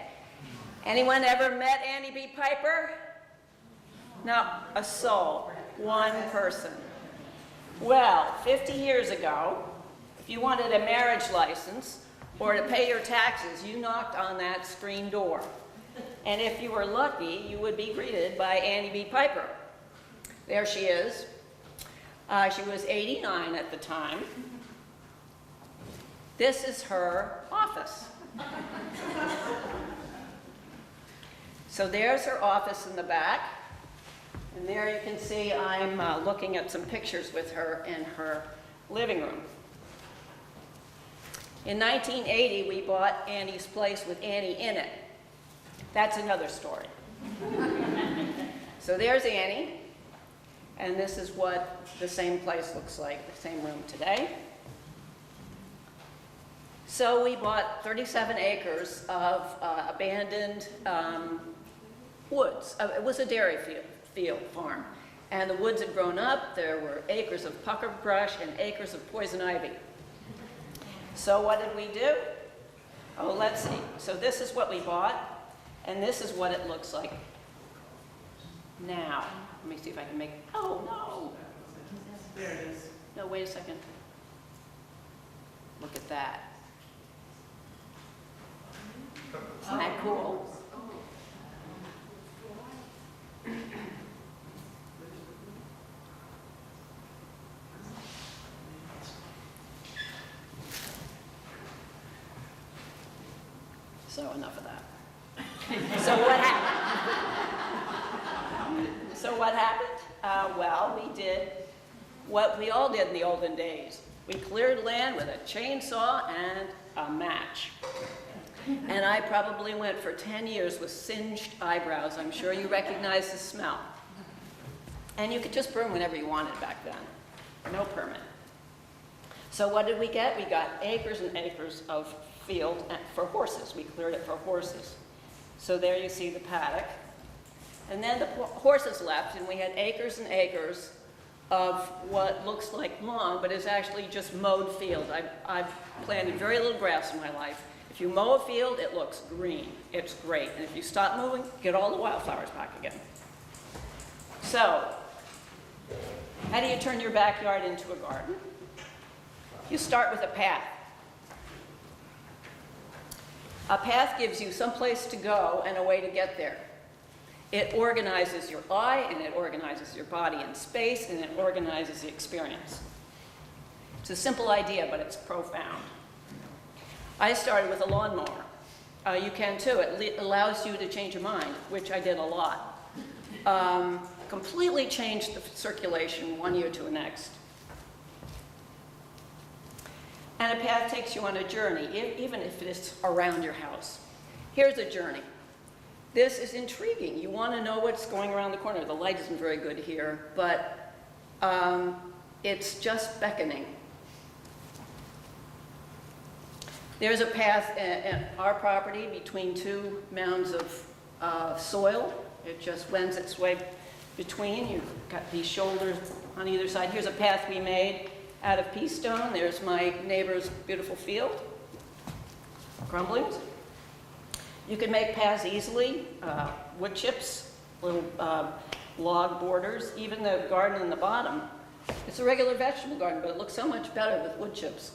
Anyone ever met Annie B. Piper? Not a soul, one person. Well, 50 years ago, if you wanted a marriage license or to pay your taxes, you knocked on that screen door. And if you were lucky, you would be greeted by Annie B. Piper. There she is. She was 89 at the time. This is her office. So there's her office in the back. And there you can see I'm looking at some pictures with her in her living room. In 1980, we bought Annie's place with Annie in it. That's another story. So there's Annie. And this is what the same place looks like, the same room today. So we bought 37 acres of abandoned woods. It was a dairy field farm. And the woods had grown up. There were acres of pucker brush and acres of poison ivy. So what did we do? Oh, let's see. So this is what we bought, and this is what it looks like now. Let me see if I can make, oh no. There it is. No, wait a second. Look at that. Isn't that cool? So enough of that. So what happened? Well, we did what we all did in the olden days. We cleared land with a chainsaw and a match. And I probably went for 10 years with singed eyebrows. I'm sure you recognize the smell. And you could just burn whenever you wanted back then. No permit. So what did we get? We got acres and acres of field for horses. We cleared it for horses. So there you see the paddock. And then the horses left, and we had acres and acres of what looks like lawn, but is actually just mowed field. I've planted very little grass in my life. If you mow a field, it looks green. It's great. And if you stop moving, get all the wildflowers back again. So, how do you turn your backyard into a garden? You start with a path. A path gives you some place to go and a way to get there. It organizes your eye, and it organizes your body in space, and it organizes the experience. It's a simple idea, but it's profound. I started with a lawnmower. You can too. It allows you to change your mind, which I did a lot. Completely changed the circulation one year to the next. And a path takes you on a journey, even if it's around your house. Here's a journey. This is intriguing. You want to know what's going around the corner. The light isn't very good here, but it's just beckoning. There's a path at our property between two mounds of soil. It just wends its way between. You've got these shoulders on either side. Here's a path we made out of pea stone. There's my neighbor's beautiful field, crumblings. You can make paths easily, wood chips, little log borders, even the garden in the bottom. It's a regular vegetable garden, but it looks so much better with wood chips.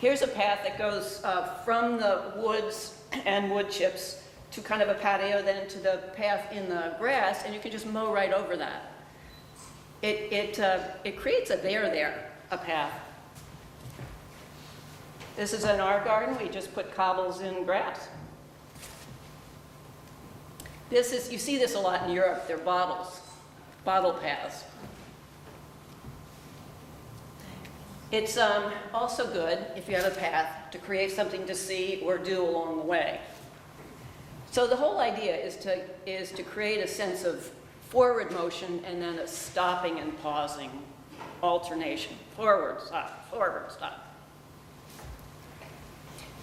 Here's a path that goes from the woods and wood chips to kind of a patio, then to the path in the grass, and you can just mow right over that. It creates a a path. This is in our garden. We just put cobbles in grass. You see this a lot in Europe. They're bottle paths. It's also good, if you have a path, to create something to see or do along the way. So the whole idea is to create a sense of forward motion and then a stopping and pausing alternation. Forward, stop, forward, stop.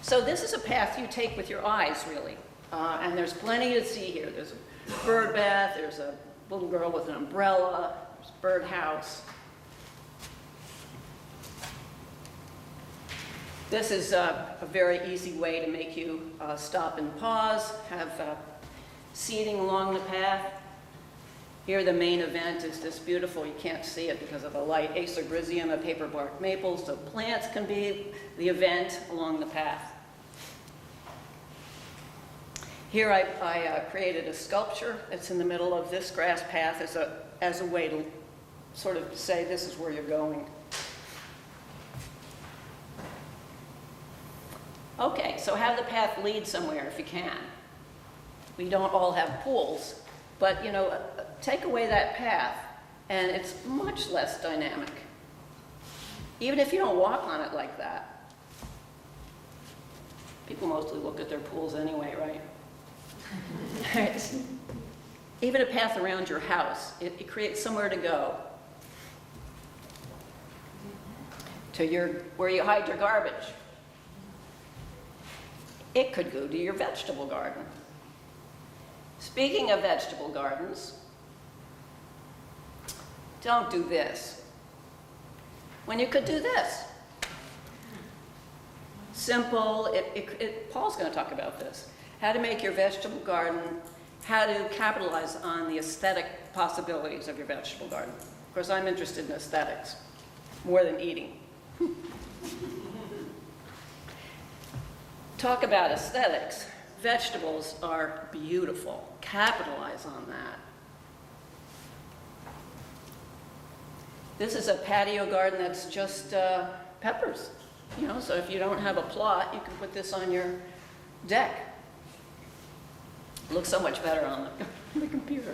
So this is a path you take with your eyes, really. And there's plenty to see here. There's a bird bath, there's a little girl with an umbrella, there's a birdhouse. This is a very easy way to make you stop and pause, have seating along the path. Here the main event is this beautiful, you can't see it because of the light, Acergryzium, a paperbark maple, so plants can be the event along the path. Here I created a sculpture that's in the middle of this grass path as a way to sort of say this is where you're going. Okay, so have the path lead somewhere if you can. We don't all have pools, but take away that path and it's much less dynamic. Even if you don't walk on it like that. People mostly look at their pools anyway, right? Even a path around your house, it creates somewhere to go. To where you hide your garbage. It could go to your vegetable garden. Speaking of vegetable gardens, don't do this when you could do this. Simple, Paul's going to talk about this. How to make your vegetable garden, how to capitalize on the aesthetic possibilities of your vegetable garden. Of course, I'm interested in aesthetics more than eating. Talk about aesthetics. Vegetables are beautiful. Capitalize on that. This is a patio garden that's just peppers. So if you don't have a plot, you can put this on your deck. It looks so much better on the computer.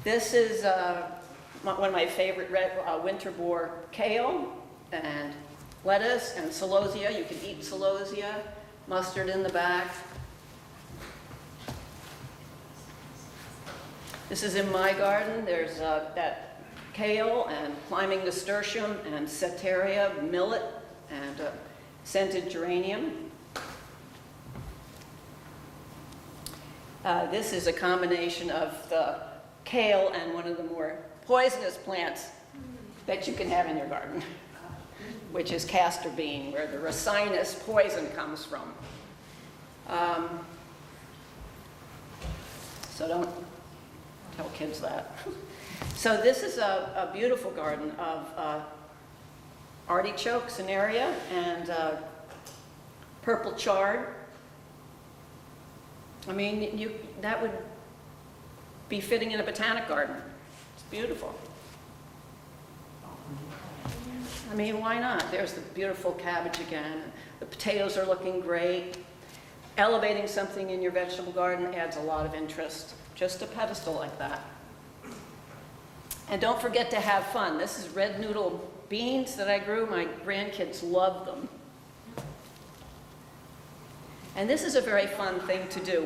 This is one of my favorite winter boar kale and lettuce and celosia. You can eat celosia, mustard in the back. This is in my garden. There's that kale and climbing nasturtium and setaria, millet, and scented geranium. This is a combination of the kale and one of the more poisonous plants that you can have in your garden, which is castor bean, where the ricinus poison comes from. So don't tell kids that. So this is a beautiful garden of artichokes in area and purple chard. I mean, that would be fitting in a botanic garden. It's beautiful. I mean, why not? There's the beautiful cabbage again. The potatoes are looking great. Elevating something in your vegetable garden adds a lot of interest. Just a pedestal like that. And don't forget to have fun. This is red noodle beans that I grew. My grandkids love them. And this is a very fun thing to do.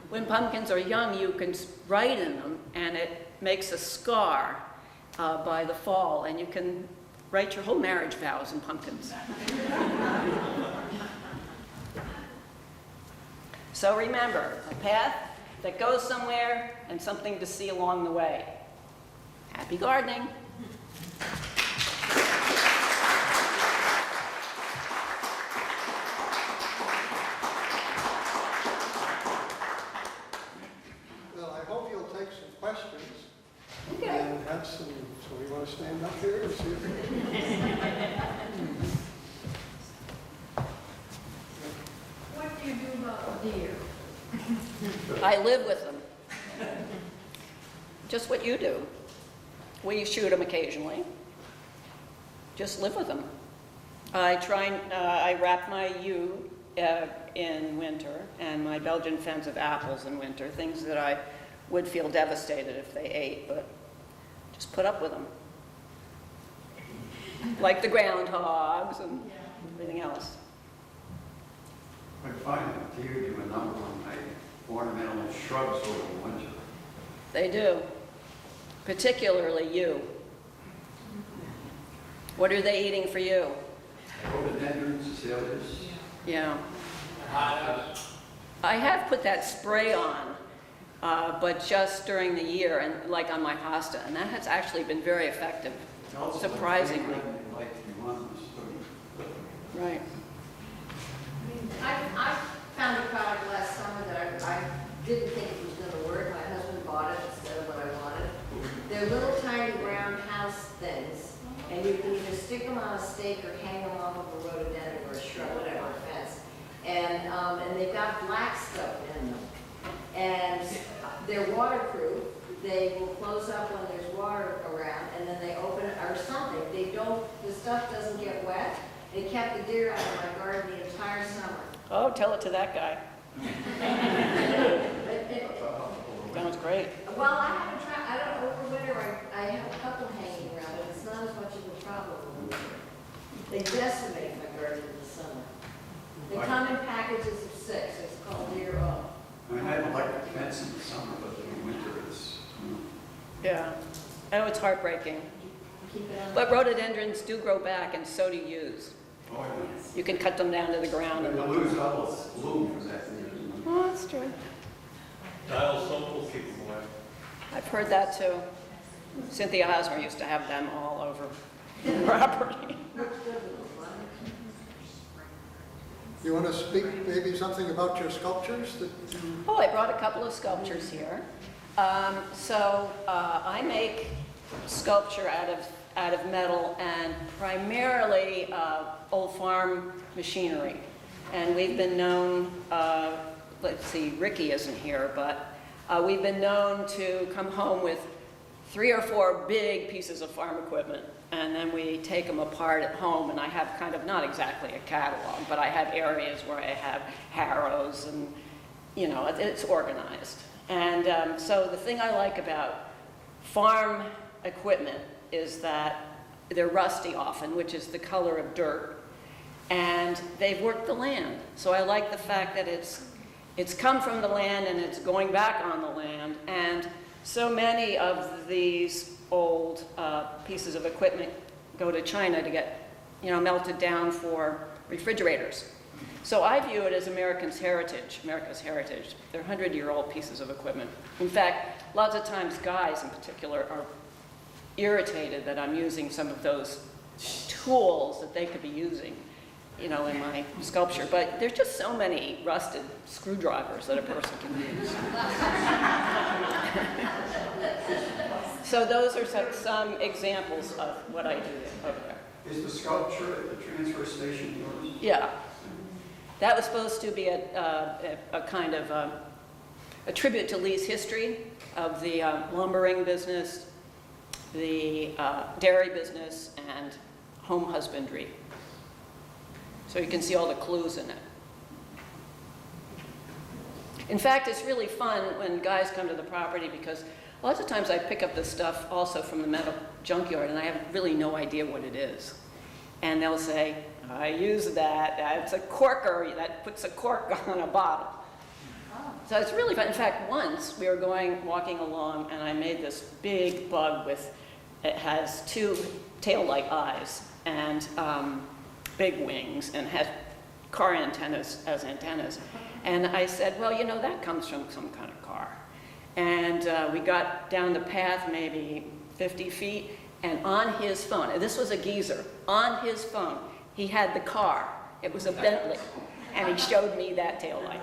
When pumpkins are young, you can write in them, and it makes a scar by the fall, and you can write your whole marriage vows in pumpkins. So remember, a path that goes somewhere and something to see along the way. Happy gardening. Well, I hope you'll take some questions. Okay. And have some, so we want to stand up here and see if What do you do about deer? I live with them. Just what you do. We shoot them occasionally. Just live with them. I wrap my ewe in winter and my Belgian fence of apples in winter, things that I would feel devastated if they ate, but just put up with them. Like the groundhogs and everything else. I find that deer do a number on my ornamental shrubs over the winter. They do, particularly you. What are they eating for you? Rhododendrons, azaleas. Yeah. I have put that spray on, but just during the year, and like on my hosta, and that has actually been very effective, surprisingly. Like the ones, Right. I found a product last summer that I didn't think it was going to work. My husband bought it instead of what I wanted. They're little tiny brown house things, and you can either stick them on a stake or hang them off of a rhododendron or a shrub, whatever, a fence. And they've got black stuff in them. And they're waterproof. They will close up when there's water around, and then they open it or something. The stuff doesn't get wet. They kept the deer out of my garden the entire summer. Oh, tell it to that guy. Sounds great. Well, I haven't tried, I don't know, over winter, I have a couple hanging around, but it's not as much of a problem in winter. They decimate my garden in the summer. They come in packages of 6, it's called deer off. I mean, I don't like the fence in the summer, but in the winter it's, Yeah. I know it's heartbreaking. Keep it on. But rhododendrons do grow back, and so do yews. oh, yeah. You can cut them down to the ground. And And the lose all the bloom from that. oh, that's true. Dial soap will keep them away. I've heard that too. Cynthia Hosmer used to have them all over the property. you want to speak maybe something about your sculptures that you, Oh, I brought a couple of sculptures here. I make sculpture out of metal and primarily old farm machinery. And we've been known, let's see, Ricky isn't here, but we've been known to come home with 3 or 4 big pieces of farm equipment, and then we take them apart at home, and I have kind of, not exactly a catalog, but I have areas where I have harrows and, you know, it's organized. And so the thing I like about farm equipment is that they're rusty often, which is the color of dirt, and they've worked the land. So I like the fact that it's come from the land and it's going back on the land, and so many of these old pieces of equipment go to China to get, you know, melted down for refrigerators. So I view it as America's heritage. They're 100-year-old pieces of equipment. In fact, lots of times guys in particular are irritated that I'm using some of those tools that they could be using, you know, in my sculpture. But there's just so many rusted screwdrivers that a person can use. So those are some examples of what I do over there. Is the sculpture at the transfer station yours? Yeah. That was supposed to be a kind of a tribute to Lee's history of the lumbering business, the dairy business, and home husbandry. So you can see all the clues in it. In fact, it's really fun when guys come to the property because lots of times I pick up this stuff also from the metal junkyard and I have really no idea what it is. And they'll say, I use that. It's a corker that puts a cork on a bottle. So it's really fun. In fact, once we were walking along, and I made this big bug it has two tail-like eyes and big wings and has car antennas as antennas. And I said, well, that comes from some kind of car. And we got down the path maybe 50 feet, and on his phone, and this was a geezer, on his phone, he had the car. It was a Bentley, and he showed me that taillight.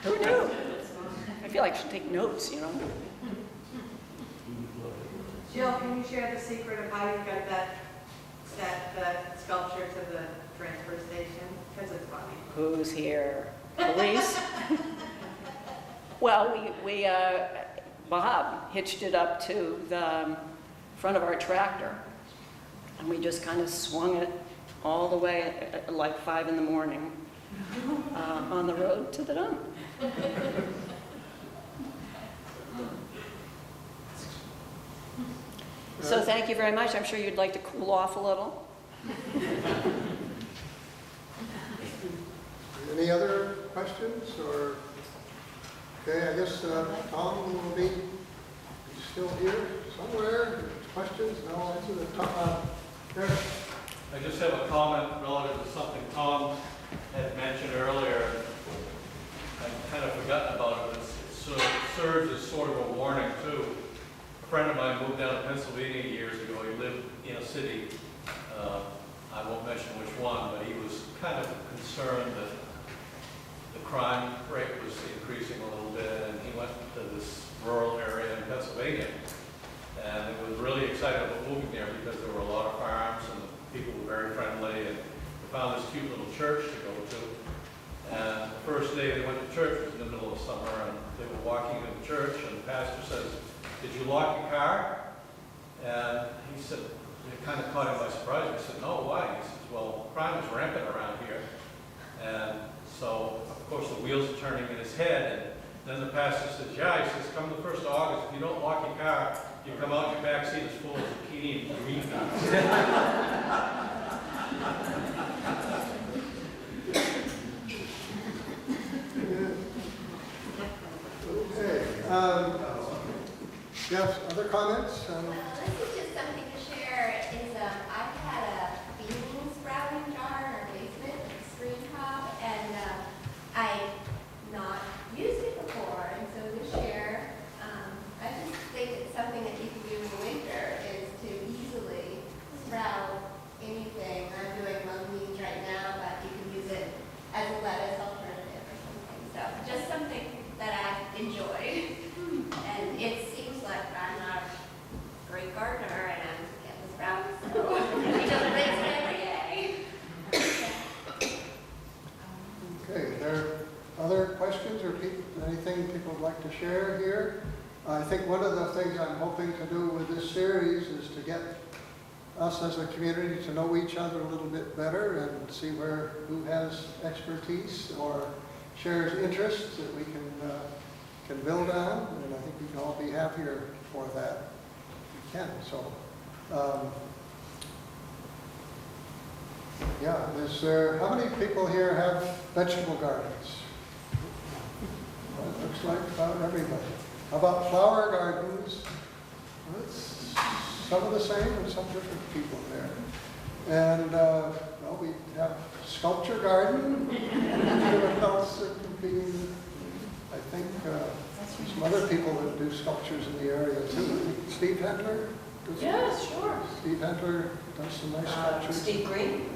Who knew? I feel like I should take notes, Jill, can you share the secret of how you got that sculpture to the transfer station? Because it's funny. Who's here? Police? Well, Bob hitched it up to the front of our tractor, and we just kind of swung it all the way at like 5 in the morning on the road to the dump. So thank you very much. I'm sure you'd like to cool off a little. Any other questions, or, okay, I guess Tom will be still here somewhere. Questions? No, answer the top. There. I just have a comment relative to something Tom had mentioned earlier. I've kind of forgotten about it, but it sort of serves as sort of a warning too. A friend of mine moved down to Pennsylvania years ago. He lived in a city, I won't mention which one, but he was kind of concerned that the crime rate was increasing a little bit, and he went to this rural area in Pennsylvania. And he was really excited about moving there because there were a lot of farms and the people were very friendly, and they found this cute little church to go to. And the first day they went to church was in the middle of summer, and they were walking in the church, and the pastor says, "Did you lock your car?" And he said, it kind of caught him by surprise. He said, "No, why?" He says, "Well, crime is rampant around here." And so, of course, the wheels are turning in his head, and then the pastor says, "Yeah," he says, "come the 1st of August, if you don't lock your car, you come out, your back seat is full of zucchini and green beans." Okay. Yes, other comments? This is just something to share. I've had a bean sprouting jar in our basement, a screen top, and I've not used it before. And so this year, I just think it's something that you can do in the winter is to easily sprout anything. I'm doing mung beans right now, but you can use it as a lettuce alternative or something. So just something that I enjoy. And it seems like I'm not a great gardener and I'm getting sprouts, so he doesn't raise it every day. Okay, there are other questions or anything people would like to share here? I think one of the things I'm hoping to do with this series is to get us as a community to know each other a little bit better and see who has expertise or shares interests that we can build on, and I think we can all be happier for that. We can. So, yeah. How many people here have vegetable gardens? Well, it looks like about everybody. How about flower gardens? Well, it's some of the same and some different people there. And well, we have sculpture garden. What else could be? I think some other people that do sculptures in the area too. Steve Hendler? Yes, sure. Steve Hendler does some nice sculptures. Steve Green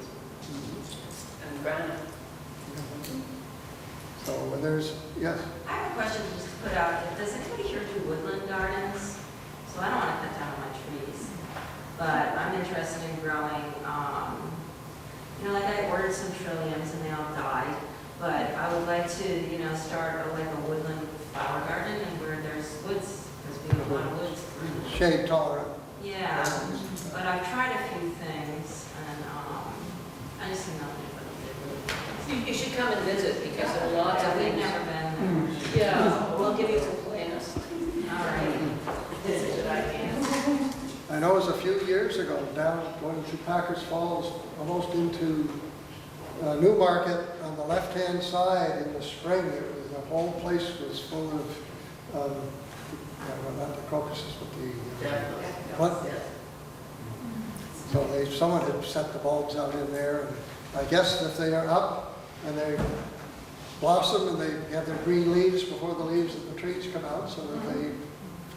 and granite. So there's, yes? I have a question just to put out. Does anybody here do woodland gardens? So I don't want to cut down my trees, but I'm interested in growing, like I ordered some trilliums and they all died. But I would like to, start like a woodland flower garden and where there's woods, because we have a lot of woods. Shade tolerant. Yeah, but I've tried a few things and I just see nothing but the You should come and visit because there are lots of We've things. never been there. Yeah, we'll give you some plans. All right. Visit that I can. I I know it was a few years ago, down going through Packers Falls, almost into Newmarket on the left-hand side in the spring. The whole place was full of, well, not the crocuses, but the, what? So someone had set the bulbs out in there, and I guess if they are up and they blossom and they have their green leaves before the leaves of the trees come out, so that they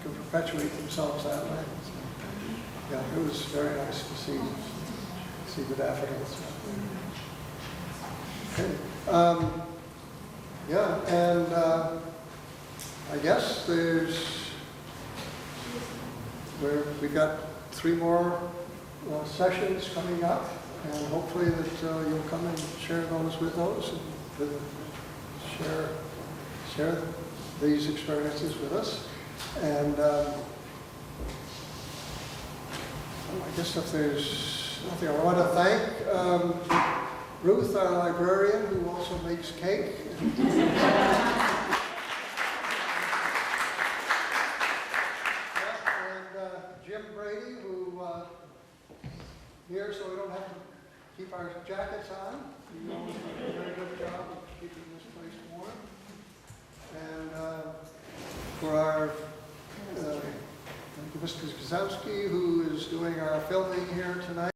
can perpetuate themselves that way. So, yeah, it was very nice to see the daffodils. Okay. Yeah, and I guess we've got 3 more sessions coming up, and hopefully that you'll come and share those with those and share these experiences with us. And I guess if there's nothing, I want to thank Ruth, our librarian, who also makes cake. Jim Brady, who here, so we don't have to keep our jackets on. He always does a very good job of keeping this place warm. And for our Mr. Gazowski, who is doing our filming here tonight.